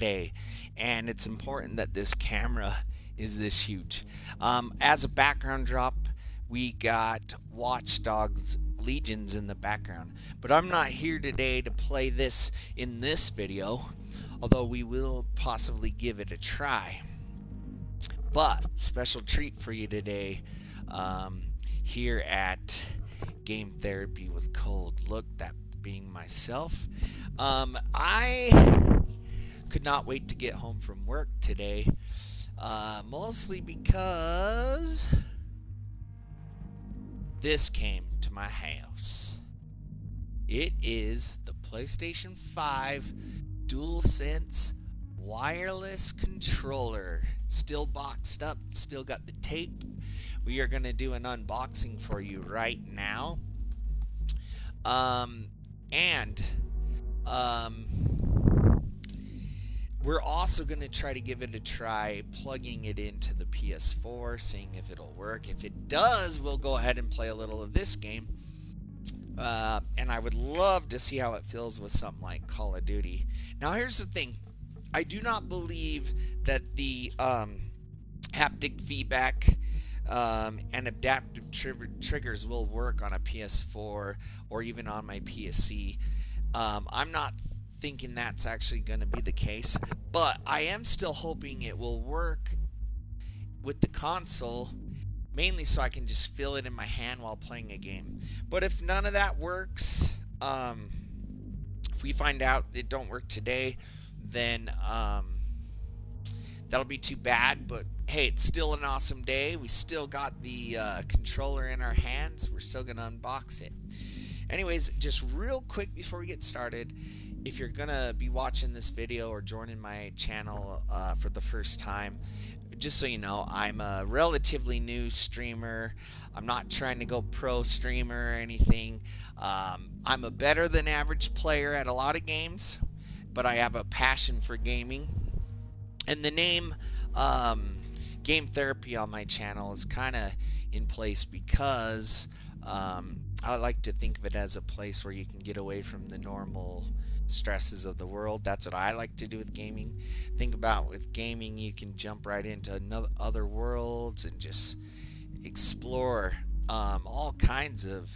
day, and it's important that this camera is this huge. As a background drop, we got Watch Dogs Legions in the background, but I'm not here today to play this in this video, although we will possibly give it a try. But special treat for you today, here at Game Therapy with ColdLook, that being myself. I could not wait to get home from work today, mostly because this came to my house. It is the PlayStation 5 DualSense wireless controller. Still boxed up, still got the tape. We are going to do an unboxing for you right now. We're also going to try to give it a try plugging it into the Ps4, seeing if it'll work. If it does, we'll go ahead and play a little of this game. And I would love to see how it feels with something like Call of Duty. Now, here's the thing. I do not believe that the haptic feedback and adaptive triggers will work on a PS4 or even on my PSC. I'm not thinking that's actually going to be the case, but I am still hoping it will work with the console, mainly so I can just feel it in my hand while playing a game. But if none of that works, if we find out it don't work today, then that'll be too bad. But hey, it's still an awesome day. We still got the controller in our hands. We're still gonna unbox it. Anyways, just real quick before we get started, if you're gonna be watching this video or joining my channel for the first time, just so you know, I'm a relatively new streamer. I'm not trying to go pro streamer or anything. I'm a better than average player at a lot of games, but I have a passion for gaming. And the name Game Therapy on my channel is kind of in place because I like to think of it as a place where you can get away from the normal stresses of the world. That's what I like to do with gaming. Think about with gaming, you can jump right into other worlds and just explore all kinds of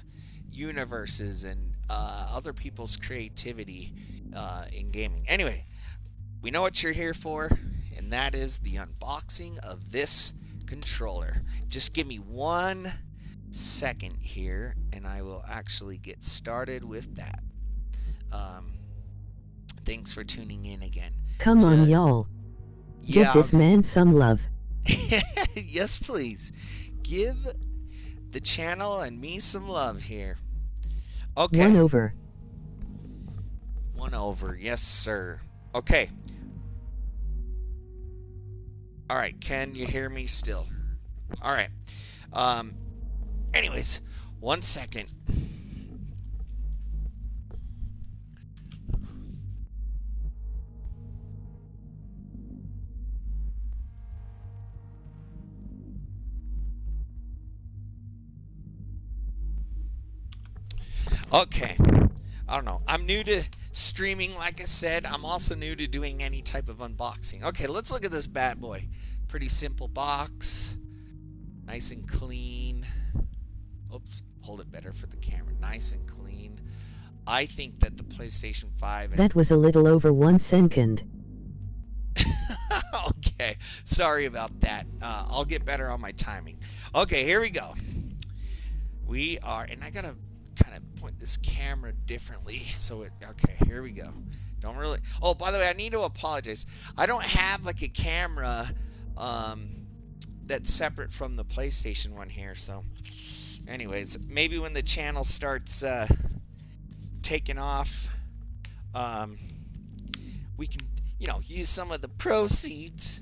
universes and other people's creativity in gaming. Anyway, we know what you're here for, and that is the unboxing of this controller. Just give me 1 second here and I will actually get started with that. Thanks for tuning in again. Come on, y'all. Yeah, give this man some love. Yes, please. Give the channel and me some love here. Okay. 1 over. 1 over. Yes, sir. Okay. All right. Can you hear me still? All right. Anyways, 1 second. Okay, I don't know. I'm new to streaming, like I said. I'm also new to doing any type of unboxing. Okay, let's look at this bad boy. Pretty simple box. Nice and clean. Oops, hold it better for the camera. Nice and clean. I think that the PlayStation 5... That was a little over 1 second. Okay, sorry about that. I'll get better on my timing. Okay, here we go. We are... And I gotta kind of point this camera differently so it... Okay, here we go. Don't really... Oh, by the way, I need to apologize. I don't have like a camera that's separate from the PlayStation one here, so anyways, maybe when the channel starts taking off, we can, you know, use some of the proceeds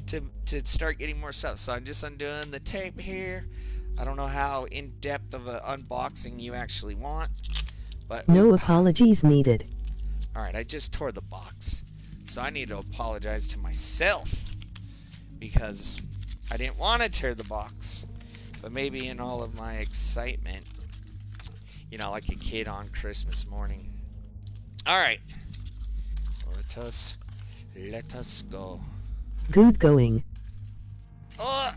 to start getting more stuff. So I'm just undoing the tape here. I don't know how in-depth of an unboxing you actually want, but no apologies needed. Alright, I just tore the box, so I need to apologize to myself because I didn't want to tear the box, but maybe in all of my excitement, you know, like a kid on Christmas morning. Alright, let us Let us go. Good going. Oh!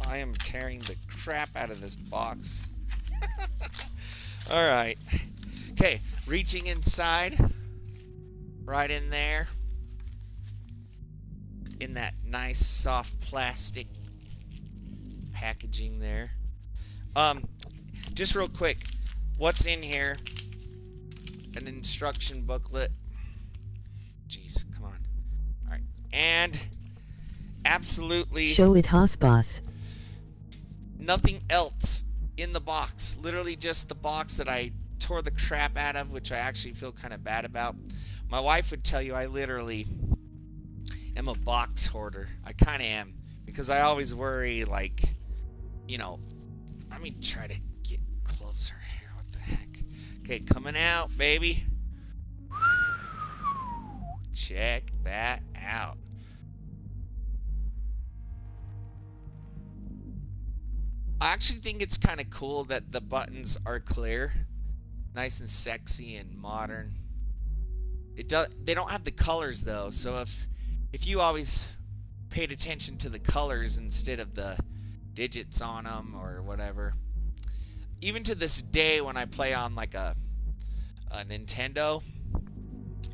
I am tearing the crap out of this box. Alright. Okay, reaching inside. Right in there. In that nice soft plastic packaging there. Just real quick. What's in here? An instruction booklet. Jeez, come on. Alright. And absolutely Show it, Boss. nothing else in the box. Literally just the box that I tore the crap out of, which I actually feel kind of bad about. My wife would tell you I literally am a box hoarder. I kind of am, because I always worry, like, you know, let me try to get closer here. What the heck? Okay, coming out, baby. Check that out. I actually think it's kind of cool that the buttons are clear, nice and sexy and modern. They don't have the colors though, so if you always paid attention to the colors instead of the digits on them or whatever, even to this day when I play on like a Nintendo,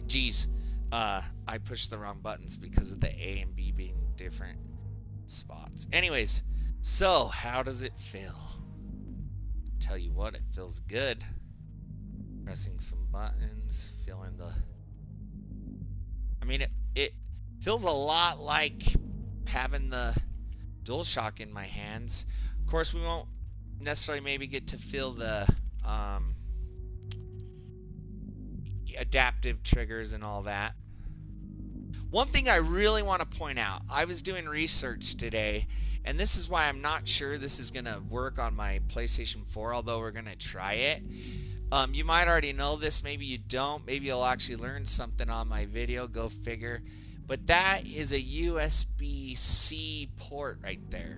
geez, I push the wrong buttons because of the A and B being different spots. Anyways, so how does it feel? Tell you what, it feels good. Pressing some buttons, feeling the... I mean, it feels a lot like having the DualShock in my hands. Of course, we won't necessarily maybe get to feel the adaptive triggers and all that. One thing I really want to point out, I was doing research today, and this is why I'm not sure this is going to work on my PlayStation 4, although we're going to try it. You might already know this, maybe you don't, maybe you'll actually learn something on my video, go figure. But that is a USB-C port right there,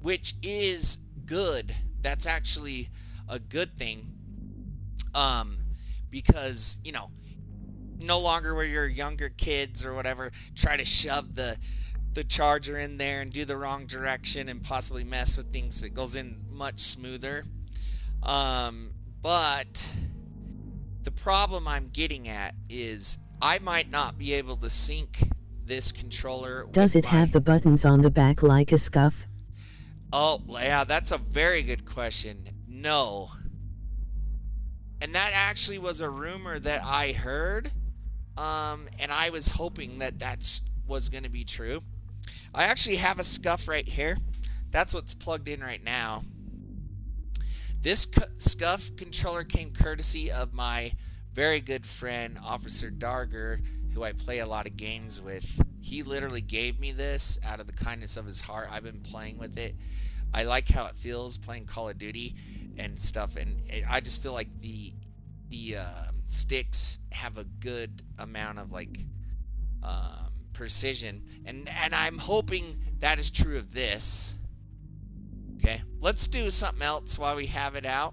which is good. That's actually a good thing, because, you know, no longer where your younger kids or whatever try to shove the charger in there and do the wrong direction and possibly mess with things. It goes in much smoother. But the problem I'm getting at is I might not be able to sync this controller. Does it have the buttons on the back like a scuff? Oh, yeah, that's a very good question. No. And that actually was a rumor that I heard. And I was hoping that was going to be true. I actually have a scuff right here. That's what's plugged in right now. This scuff controller came courtesy of my very good friend, Officer Darger, who I play a lot of games with. He literally gave me this out of the kindness of his heart. I've been playing with it. I like how it feels playing Call of Duty and stuff, and I just feel like the sticks have a good amount of like precision, and I'm hoping that is true of this. Okay, let's do something else while we have it out.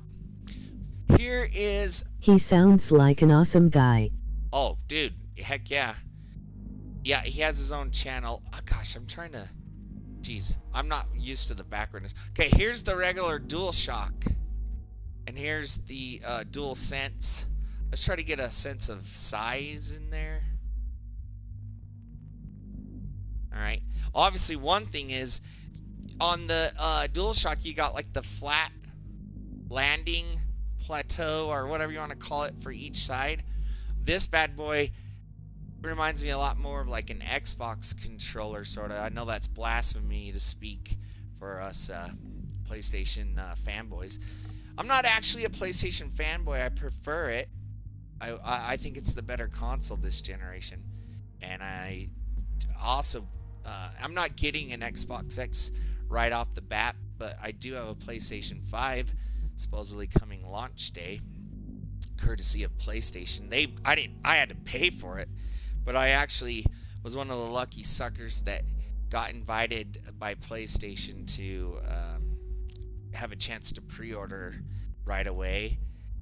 Here is... He sounds like an awesome guy. Oh, dude, heck yeah. Yeah, he has his own channel. Oh, gosh, I'm trying to... Jeez, I'm not used to the background. Okay, here's the regular DualShock. And here's the DualSense. Let's try to get a sense of size in there. Alright. Obviously, one thing is, on the DualShock, you got like the flat landing plateau, or whatever you want to call it, for each side. This bad boy reminds me a lot more of like an Xbox controller, sort of. I know that's blasphemy to speak for us PlayStation fanboys. I'm not actually a PlayStation fanboy. I prefer it. I think it's the better console this generation. And I also, I'm not getting an Xbox X right off the bat, but I do have a PlayStation 5 supposedly coming launch day, courtesy of PlayStation. I had to pay for it, but I actually was one of the lucky suckers that got invited by PlayStation to have a chance to pre-order right away,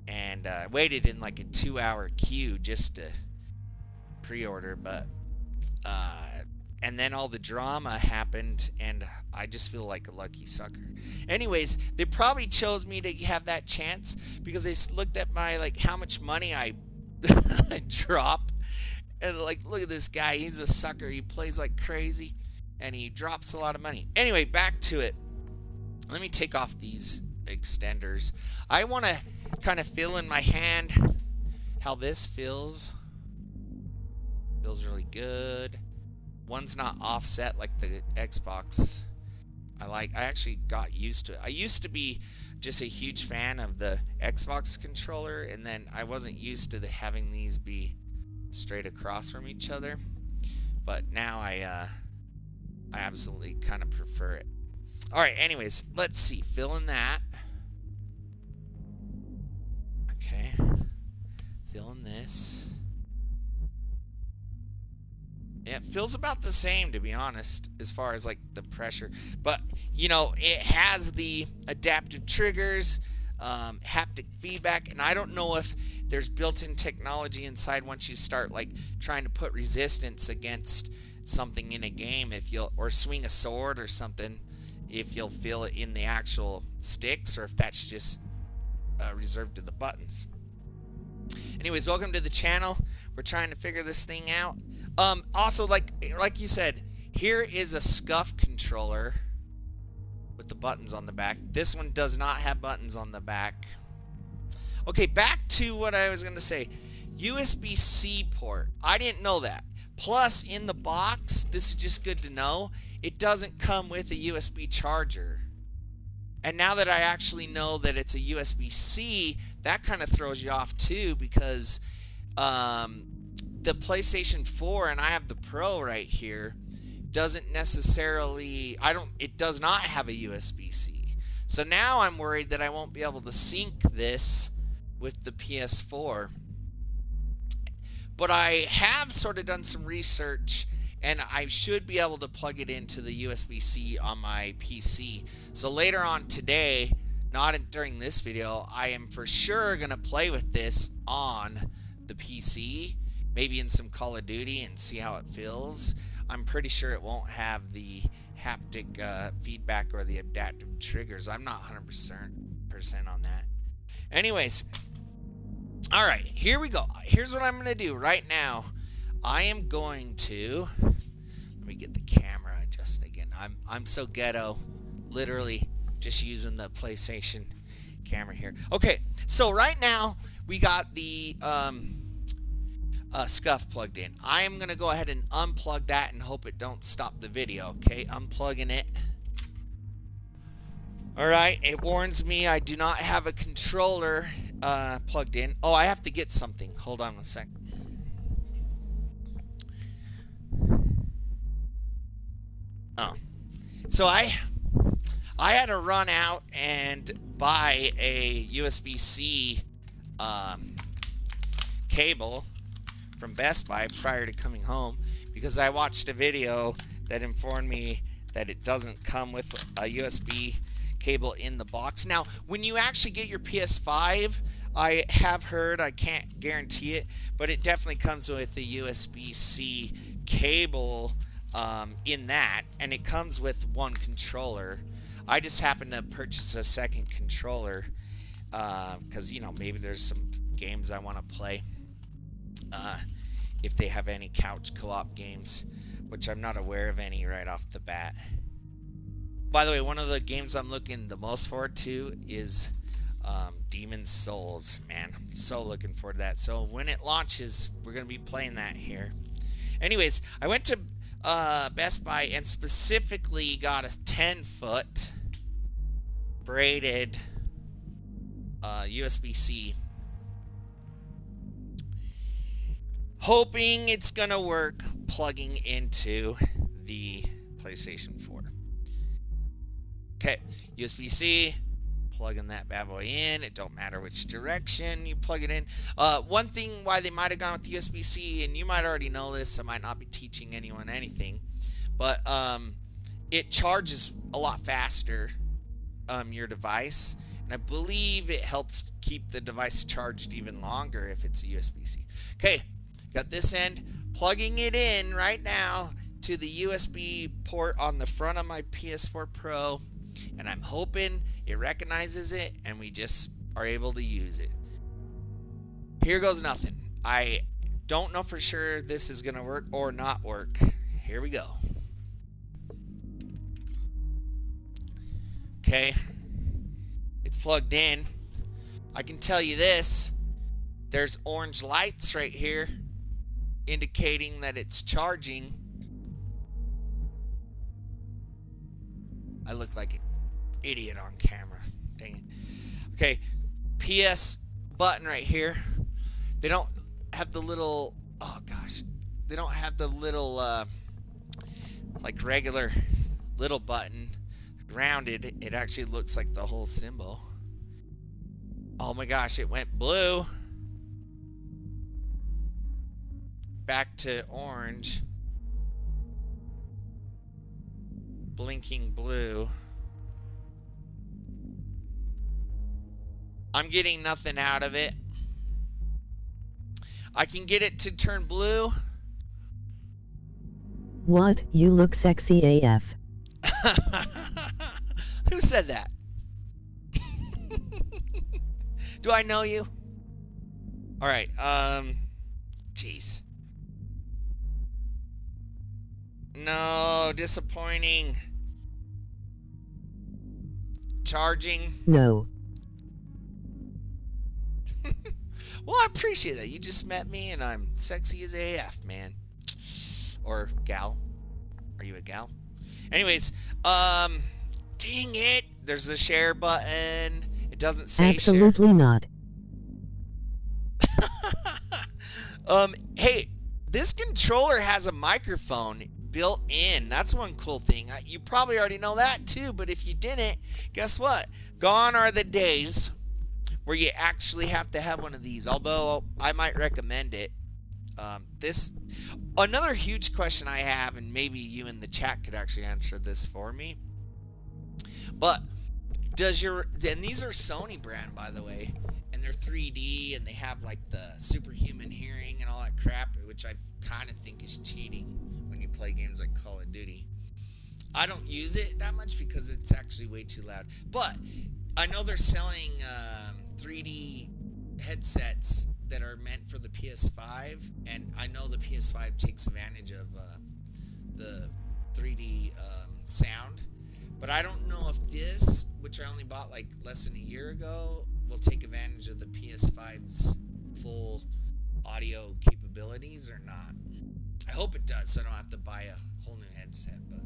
and waited in like a 2-hour queue just to pre-order, but and then all the drama happened, and I just feel like a lucky sucker. Anyways, they probably chose me to have that chance because they looked at my, like, how much money I drop, and like, look at this guy, he's a sucker, he plays like crazy, and he drops a lot of money. Anyway, back to it. Let me take off these extenders. I want to kind of feel in my hand how this feels. Feels really good. One's not offset like the Xbox. I actually got used to it. I used to be just a huge fan of the Xbox controller, and then I wasn't used to having these be straight across from each other. But now I absolutely kind of prefer it. All right, anyways, let's see. Feeling that. Okay. Feeling this. Yeah, it feels about the same, to be honest, as far as like the pressure. But, you know, it has the adaptive triggers, haptic feedback, and I don't know if there's built-in technology inside once you start like trying to put resistance against something in a game, if you'll, or swing a sword or something, if you'll feel it in the actual sticks, or if that's just reserved to the buttons. Anyways, welcome to the channel. We're trying to figure this thing out. Also, like you said, here is a scuff controller with the buttons on the back. This one does not have buttons on the back. Okay, back to what I was going to say. USB-C port. I didn't know that. Plus, in the box, this is just good to know, it doesn't come with a USB charger. And now that I actually know that it's a USB-C, that kind of throws you off too, because the PlayStation 4, and I have the Pro right here, doesn't necessarily, it does not have a USB-C. So now I'm worried that I won't be able to sync this with the PS4. But I have sort of done some research, and I should be able to plug it into the USB-C on my PC. So later on today, not during this video, I am for sure going to play with this on the PC, maybe in some Call of Duty, and see how it feels. I'm pretty sure it won't have the haptic feedback or the adaptive triggers. I'm not 100% on that. Anyways, all right, here we go. Here's what I'm going to do right now. I am going to, let me get the camera adjusted again. I'm so ghetto, literally just using the PlayStation camera here. Okay, so right now we got the scuff plugged in. I am going to go ahead and unplug that and hope it don't stop the video. Okay, unplugging it. Alright, it warns me I do not have a controller plugged in. Oh, I have to get something. Hold on one sec. Oh. So I had to run out and buy a USB-C cable from Best Buy prior to coming home, because I watched a video that informed me that it doesn't come with a USB cable in the box. Now, when you actually get your PS5, I have heard, I can't guarantee it, but it definitely comes with a USB-C cable in that, and it comes with one controller. I just happened to purchase a second controller because, you know, maybe there's some games I want to play. If they have any couch co-op games, which I'm not aware of any right off the bat. By the way, one of the games I'm looking the most forward to is Demon's Souls. Man, I'm so looking forward to that. So when it launches, we're going to be playing that here. Anyways, I went to Best Buy and specifically got a 10-foot braided USB-C. Hoping it's going to work plugging into the PlayStation 4. Okay, USB-C, plugging that bad boy in. It don't matter which direction you plug it in. One thing why they might have gone with the USB-C, and you might already know this, I might not be teaching anyone anything, but it charges a lot faster, your device, and I believe it helps keep the device charged even longer if it's a USB-C. Okay, got this end plugging it in right now to the USB port on the front of my PS4 Pro, and I'm hoping it recognizes it and we just are able to use it. Here goes nothing. I don't know for sure this is going to work or not work. Here we go. Okay. It's plugged in. I can tell you this. There's orange lights right here indicating that it's charging. I look like an idiot on camera. Dang it. Okay. PS button right here. They don't have the little, oh gosh, they don't have the little like regular little button rounded. It actually looks like the whole symbol. Oh my gosh, it went blue back to orange, blinking blue. I'm getting nothing out of it. I can get it to turn blue. What? You look sexy AF. Who said that? Do I know you? All right. Jeez. No, disappointing. Charging. No. Well, I appreciate that. You just met me and I'm sexy as AF, man. Or gal. Are you a gal? Anyways, dang it. There's the share button. It doesn't say Absolutely share. not. Hey, this controller has a microphone built in. That's one cool thing. You probably already know that too, but if you didn't, guess what? Gone are the days where you actually have to have one of these, although I might recommend it. Another huge question I have, and maybe you in the chat could actually answer this for me, but and these are Sony brand, by the way, and they're 3D, and they have like the superhuman hearing and all that crap, which I kind of think is cheating when you play games like Call of Duty. I don't use it that much because it's actually way too loud, but I know they're selling 3D headsets that are meant for the PS5, and I know the PS5 takes advantage of the 3D sound, but I don't know if this, which I only bought like less than a year ago, will take advantage of the PS5's full audio capabilities or not. I hope it does, so I don't have to buy a whole new headset, but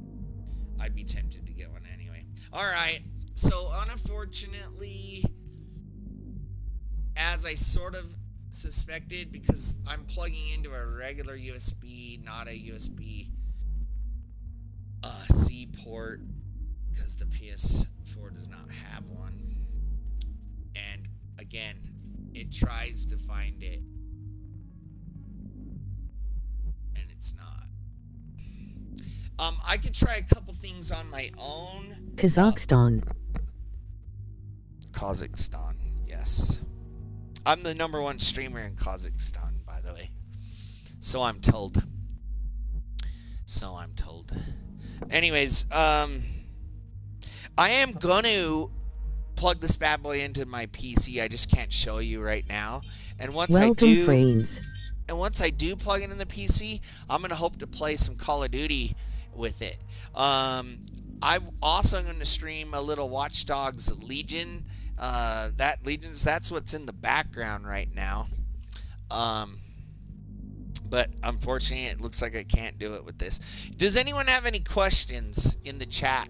I'd be tempted to get one anyway. Alright, so unfortunately, as I sort of suspected, because I'm plugging into a regular USB, not a USB C port, because the PS4 does not have one. And again, it tries to find it, and it's not. I could try a couple things on my own. Kazakhstan. Kazakhstan, yes. I'm the #1 streamer in Kazakhstan, by the way. So I'm told. Anyways, I am gonna plug this bad boy into my PC. I just can't show you right now. And once I do plug it in the PC, I'm gonna hope to play some Call of Duty with it. I'm also gonna stream a little Watch Dogs Legion. That's what's in the background right now. But unfortunately, it looks like I can't do it with this. Does anyone have any questions in the chat?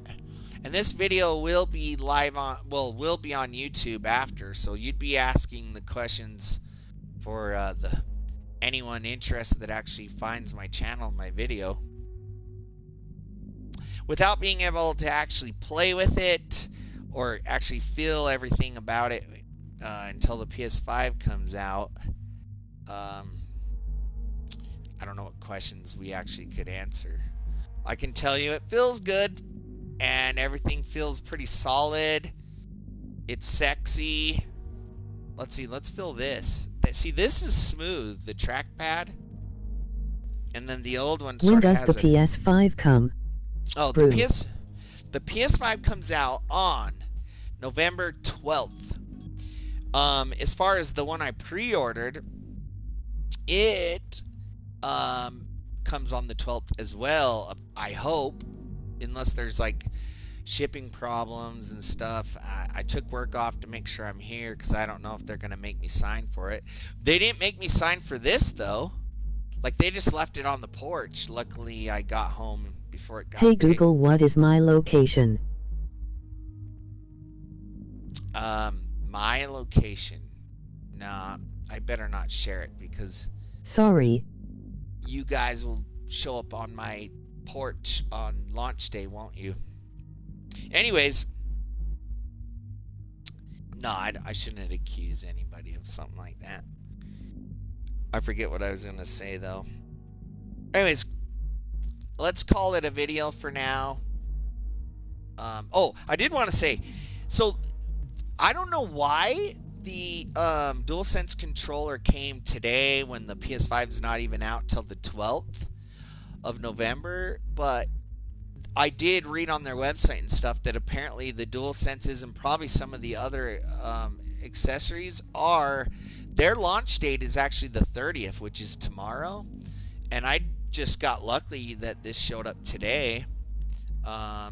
And this video will be live on, will be on YouTube after, so you'd be asking the questions for anyone interested that actually finds my channel, my video. Without being able to actually play with it or actually feel everything about it until the PS5 comes out, I don't know what questions we actually could answer. I can tell you it feels good and everything feels pretty solid. It's sexy. Let's see, let's feel this. See, this is smooth, the trackpad. and then the old one When sort of does the has a... PS5 come? Oh, Brew. the PS5 comes out on November 12th. As far as the one I pre-ordered, it comes on the 12th as well, I hope, unless there's like shipping problems and stuff. I took work off to make sure I'm here because I don't know if they're going to make me sign for it. They didn't make me sign for this, though. Like, they just left it on the porch. Luckily, I got home before it got Hey Google, what is my location? My location. Nah, I better not share it because Sorry. you guys will show up on my porch on launch day, won't you? Anyways, no, I shouldn't accuse anybody of something like that. I forget what I was going to say, though. Anyways, let's call it a video for now. Oh, I did want to say, so I don't know why the DualSense controller came today when the PS5 is not even out till the 12th of November, but I did read on their website and stuff that apparently the DualSenses and probably some of the other accessories are, their launch date is actually the 30th, which is tomorrow. And I just got lucky that this showed up today.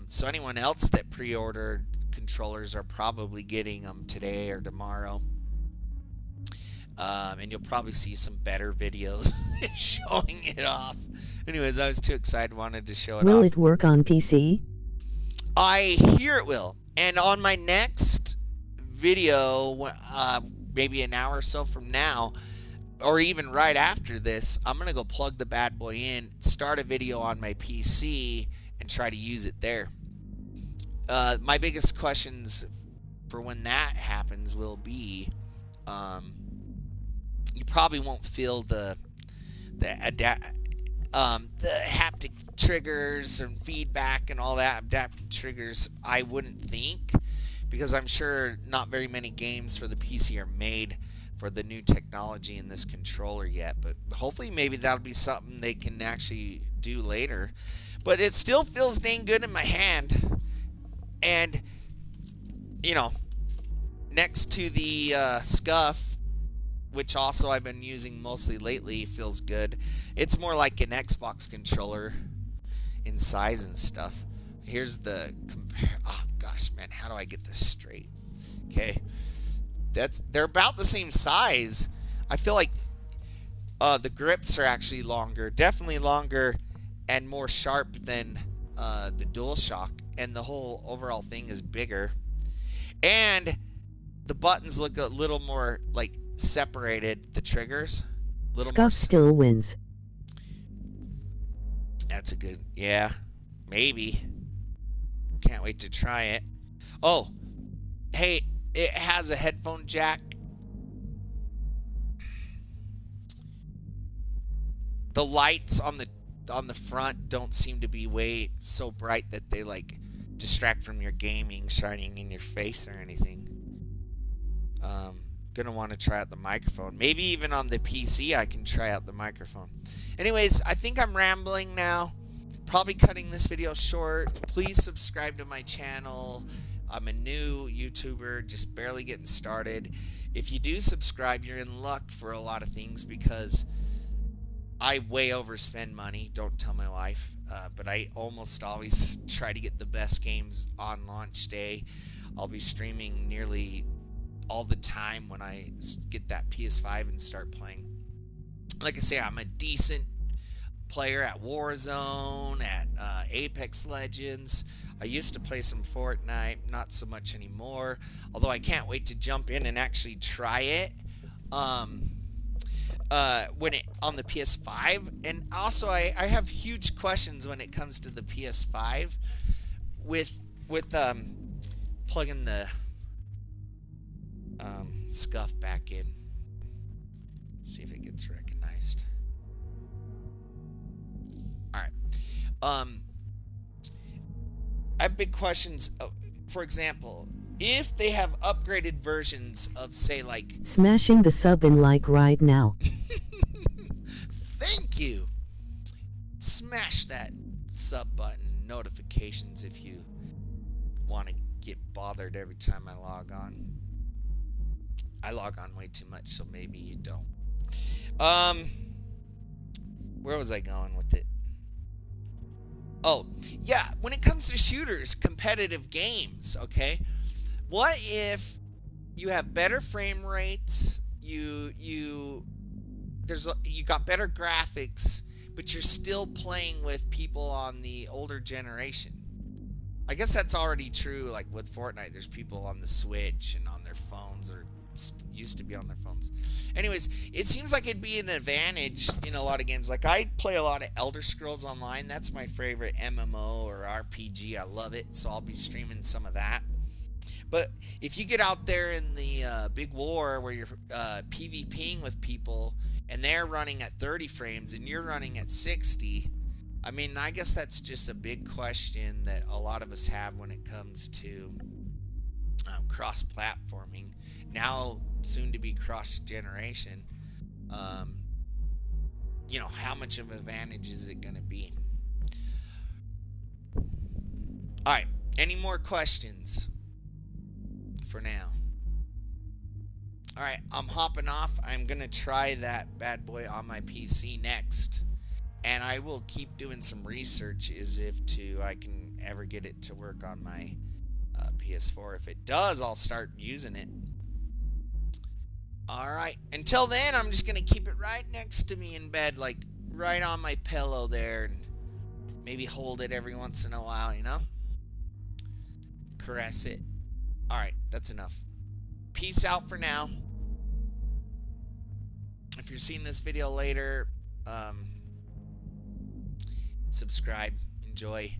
So anyone else that pre-ordered controllers are probably getting them today or tomorrow. And you'll probably see some better videos showing it off. Anyways, I was too excited, wanted to show it off. Will it work on PC? I hear it will. And on my next video, maybe an hour or so from now, or even right after this, I'm going to go plug the bad boy in, start a video on my PC, and try to use it there. My biggest questions for when that happens will be, you probably won't feel the haptic triggers and feedback and all that. Adaptive triggers, I wouldn't think, because I'm sure not very many games for the PC are made for the new technology in this controller yet. But hopefully maybe that'll be something they can actually do later. But it still feels dang good in my hand. And, you know, next to the Scuff, which also I've been using mostly lately, feels good. It's more like an Xbox controller in size and stuff. Here's the oh gosh, man, how do I get this straight? Okay, they're about the same size. I feel like the grips are actually longer, definitely longer and more sharp than the DualShock, and the whole overall thing is bigger. And the buttons look a little more like separated, the triggers. Scuff still wins. That's a good, yeah, maybe. Can't wait to try it. Oh, hey, it has a headphone jack. The lights on the front don't seem to be way so bright that they like distract from your gaming shining in your face or anything. Gonna want to try out the microphone. Maybe even on the PC I can try out the microphone. Anyways, I think I'm rambling now. Probably cutting this video short. Please subscribe to my channel. I'm a new YouTuber, just barely getting started. If you do subscribe, you're in luck for a lot of things, because I way overspend money. Don't tell my wife. But I almost always try to get the best games on launch day. I'll be streaming nearly all the time when I get that PS5 and start playing. Like I say, I'm a decent player at Warzone, at Apex Legends. I used to play some Fortnite, not so much anymore, although I can't wait to jump in and actually try it when it on the PS5. And also I have huge questions when it comes to the PS5 with plugging the Scuff back in. Let's see if it gets recognized. Alright. I have big questions. For example, if they have upgraded versions of, say, like... Smashing the sub and like right now. Thank you. smash that sub button, notifications if you want to get bothered every time I log on. I log on way too much, so maybe you don't. Where was I going with it? Oh, yeah, when it comes to shooters, competitive games, okay? What if you have better frame rates, you got better graphics, but you're still playing with people on the older generation? I guess that's already true, like with Fortnite. There's people on the Switch and on their phones, or used to be on their phones. Anyways, it seems like it'd be an advantage in a lot of games. Like, I play a lot of Elder Scrolls Online. That's my favorite MMO or RPG. I love it, so I'll be streaming some of that. But if you get out there in the big war where you're PvPing with people and they're running at 30 frames and you're running at 60, I mean, I guess that's just a big question that a lot of us have when it comes to cross-platforming. Now, soon to be cross-generation. How much of an advantage is it going to be? All right. Any more questions for now? All right. I'm hopping off. I'm going to try that bad boy on my PC next. And I will keep doing some research as if I can ever get it to work on my PS4. If it does, I'll start using it. Alright, until then, I'm just going to keep it right next to me in bed, like right on my pillow there, and maybe hold it every once in a while, caress it. Alright, that's enough. Peace out for now. If you're seeing this video later, subscribe, enjoy,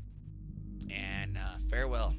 and farewell.